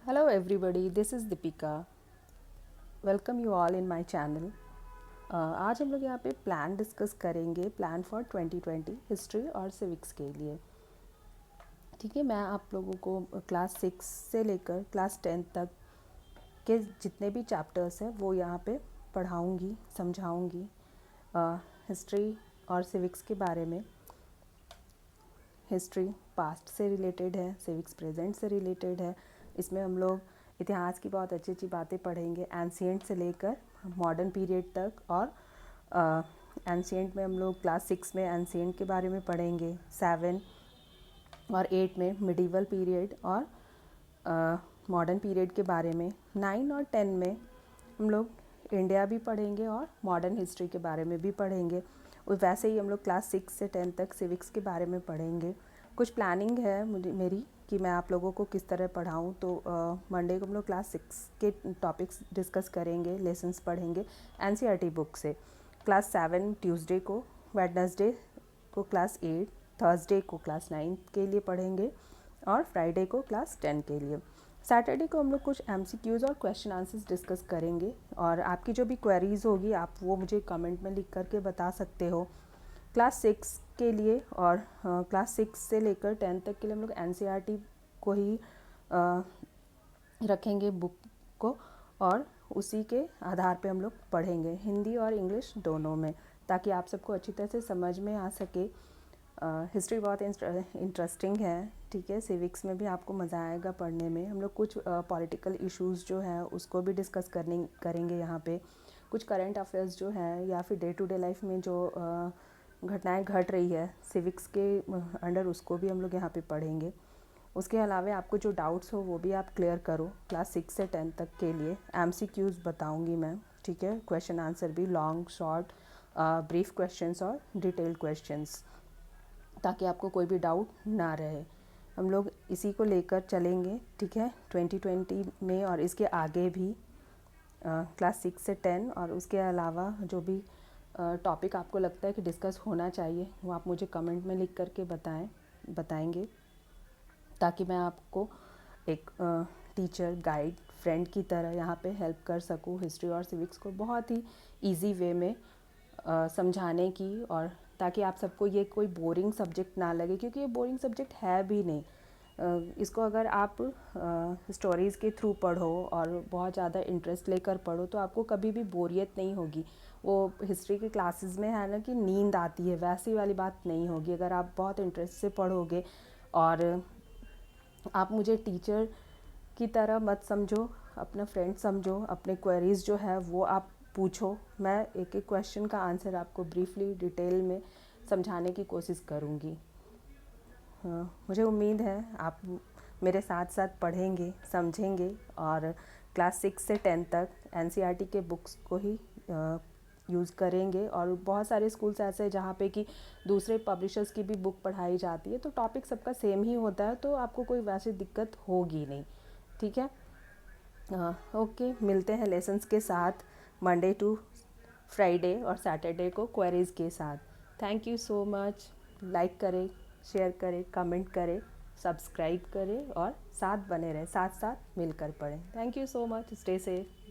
Hello everybody, this is Deepika. Welcome you all in my channel. आज हम लोग यहाँ पे प्लान डिस्कस करेंगे, प्लान फॉर 2020 हिस्ट्री और सिविक्स के लिए। ठीक है, मैं आप लोगों को क्लास 6 से लेकर क्लास 10 तक के जितने भी चैप्टर्स हैं वो यहाँ पे पढ़ाऊँगी, समझाऊँगी। हिस्ट्री और सिविक्स के बारे में। हिस्ट्री पास्ट से रिलेटेड है, सिविक्स प्रेजेंट से रिलेटेड है। इसमें हम लोग इतिहास की बहुत अच्छी अच्छी बातें पढ़ेंगे, एंशिएंट से लेकर मॉडर्न पीरियड तक। और एंशिएंट में हम लोग क्लास 6 में एंशिएंट के बारे में पढ़ेंगे, 7 और 8 में मिडिवल पीरियड और मॉडर्न पीरियड के बारे में। 9 और 10 में हम लोग इंडिया भी पढ़ेंगे और मॉडर्न हिस्ट्री के बारे में भी पढ़ेंगे। और वैसे ही हम लोग क्लास 6 से 10 तक सिविक्स के बारे में पढ़ेंगे। कुछ प्लानिंग है मेरी कि मैं आप लोगों को किस तरह पढ़ाऊँ। तो मंडे को हम लोग क्लास 6 के टॉपिक्स डिस्कस करेंगे, लेसन्स पढ़ेंगे एनसीईआरटी बुक से। क्लास 7 ट्यूसडे को, वेडनेसडे को क्लास 8, थर्सडे को क्लास 9 के लिए पढ़ेंगे और फ्राइडे को क्लास 10 के लिए। सैटरडे को हम लोग कुछ एमसीक्यूज़ और क्वेश्चन आंसर्स डिस्कस करेंगे। और आपकी जो भी क्वेरीज़ होगी आप वो मुझे कमेंट में लिख करके बता सकते हो। क्लास 6 के लिए और क्लास 6 से लेकर 10 तक के लिए हम लोग एनसीईआरटी को ही रखेंगे बुक को, और उसी के आधार पे हम लोग पढ़ेंगे हिंदी और इंग्लिश दोनों में, ताकि आप सबको अच्छी तरह से समझ में आ सके। हिस्ट्री बहुत इंटरेस्टिंग है, ठीक है। सिविक्स में भी आपको मज़ा आएगा पढ़ने में। हम लोग कुछ पॉलिटिकल इश्यूज़ जो है उसको भी डिस्कस करेंगे यहाँ पे। कुछ करंट अफेयर्स जो है या फिर डे टू डे लाइफ में जो घटनाएं घट रही है सिविक्स के अंडर, उसको भी हम लोग यहाँ पे पढ़ेंगे। उसके अलावा आपको जो डाउट्स हो वो भी आप क्लियर करो। क्लास 6 से 10 तक के लिए एमसीक्यूज़ बताऊँगी मैं, ठीक है। क्वेश्चन आंसर भी लॉन्ग, शॉर्ट, ब्रीफ क्वेश्चंस और डिटेल्ड क्वेश्चंस, ताकि आपको कोई भी डाउट ना रहे। हम लोग इसी को लेकर चलेंगे, ठीक है, 2020 में और इसके आगे भी। क्लास 6 से 10 और उसके अलावा जो भी टॉपिक आपको लगता है कि डिस्कस होना चाहिए वो आप मुझे कमेंट में लिख करके बताएंगे, ताकि मैं आपको एक टीचर, गाइड, फ्रेंड की तरह यहाँ पे हेल्प कर सकूँ हिस्ट्री और सिविक्स को बहुत ही इजी वे में समझाने की। और ताकि आप सबको ये कोई बोरिंग सब्जेक्ट ना लगे, क्योंकि ये बोरिंग सब्जेक्ट है भी नहीं। इसको अगर आप स्टोरीज़ के थ्रू पढ़ो और बहुत ज़्यादा इंटरेस्ट लेकर पढ़ो तो आपको कभी भी बोरियत नहीं होगी। वो हिस्ट्री की क्लासेस में है ना कि नींद आती है, वैसी वाली बात नहीं होगी अगर आप बहुत इंटरेस्ट से पढ़ोगे। और आप मुझे टीचर की तरह मत समझो, अपना फ्रेंड समझो। अपने क्वेरीज़ जो है वो आप पूछो, मैं एक एक क्वेश्चन का आंसर आपको ब्रीफली डिटेल में समझाने की कोशिश करूँगी। मुझे उम्मीद है आप मेरे साथ साथ पढ़ेंगे, समझेंगे और क्लास 6 से 10 तक एनसीईआरटी के बुक्स को ही यूज़ करेंगे। और बहुत सारे स्कूल्स ऐसे हैं जहाँ पे कि दूसरे पब्लिशर्स की भी बुक पढ़ाई जाती है, तो टॉपिक सबका सेम ही होता है, तो आपको कोई वैसी दिक्कत होगी नहीं, ठीक है। ओके, मिलते हैं लेसन्स के साथ मंडे टू फ्राइडे और सैटरडे को क्वेरीज़ के साथ। Thank you so much. Like करें, शेयर करें, कमेंट करें, सब्सक्राइब करें और साथ बने रहें, साथ साथ मिलकर पढ़ें। Thank you so much. Stay safe.